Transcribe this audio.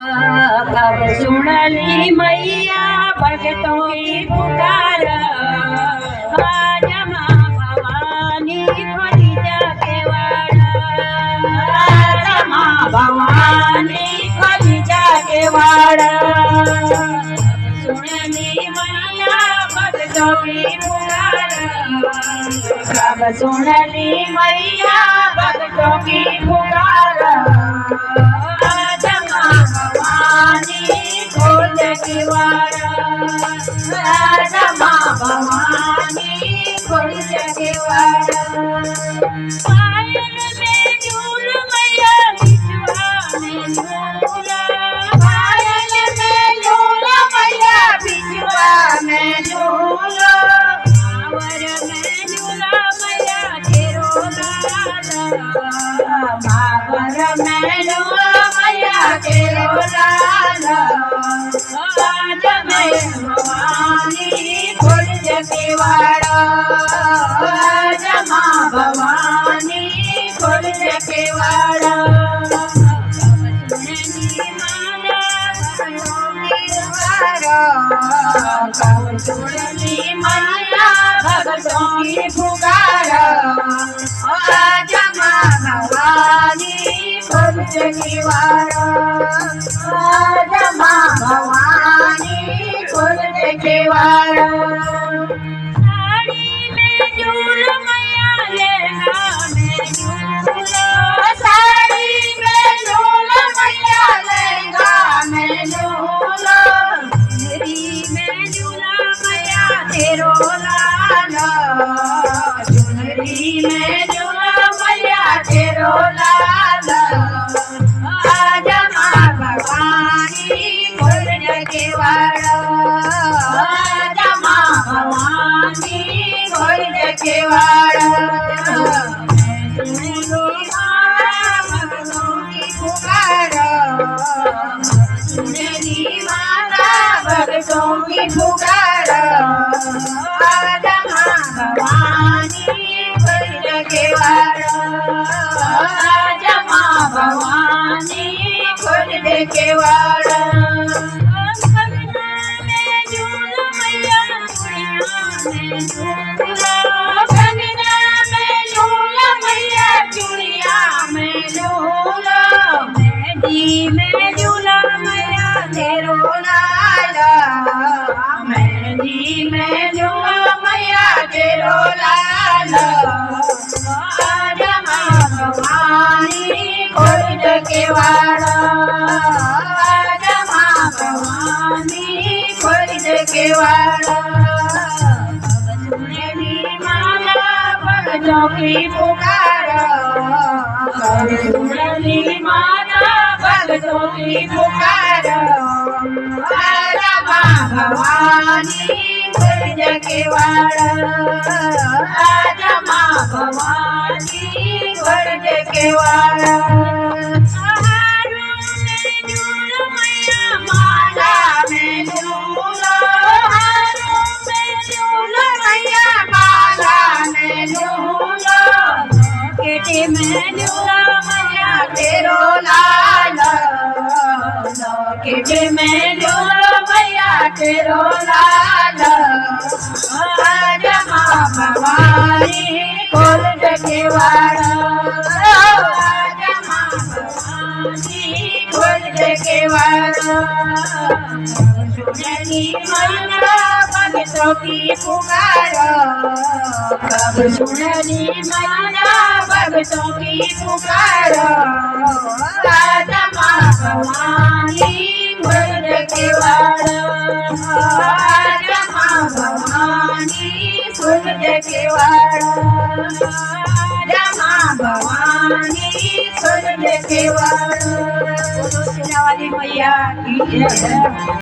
अब सुनली मैया भगतों की पुकार। आज माँ भवानी खोली जाके वाड़ा। आज माँ भवानी खोली जाके वाड़ा। सुनली मैया भगतों की पुकार। अब सुनली मैया भगतों की पुकार। राजा माँ भवानी खोल के वाड़ा। पायल में झूल मैया बिछुआ में झूला। पायल में झूल मैया बिछुआ में झूला। मावर में झूला मैया तेरो लाला। मावर में झूला मैया तेरो लाला। भवानी खोल के वाड़ा। आज माँ भवानी खोल के वाड़ा। सुनली माया भगतों की पुकार। आज माँ भवानी खोल के वाड़ा। आज माँ भवानी खोल के वाड़ा। साड़ी में झूल मैया लहंगा में झूल। साड़ी में झूल मैया लहंगा में झूल। चुनरी में झूला मैया तेरो लाला। चुनरी में झूला मैया तेरो लाला। आज माँ भवानी खोल के वाड़ा। आज माँ भवानी खोल के वाड़ा। सुनली माता भगतों की पुकार। आज माँ भवानी खोल के वाड़ा। आज माँ भवानी खोल के वाड़ा। मेहंदी में झूला मैया तेरो लाला। मेहंदी में झूला मैया तेरो लाला। आज माँ भवानी खोल के वाड़ा। आज माँ भवानी खोल के वाड़ा। सुनली माला भगतों की पुकार। सुनली माला भगतों की पुकार। आज माँ भवानी खोल के वाड़ा। आज माँ भवानी खोल के वाड़ा। माला में झूल। लॉकेट में झूला मैया तेरो लाला। लॉकेट में झूला मैया तेरो लाला। आज माँ भवानी खोल के वाड़ा। आज माँ भवानी खोल के वाड़ा। सुनली मैया भगतों की पुकार। कब सुनली मैया भगतों की पुकार। आज माँ भवानी खोल के वाड़ा। आज माँ भवानी खोल के वाड़ा। आज माँ भवानी खोल के वाड़ा। वाली मैया की जय।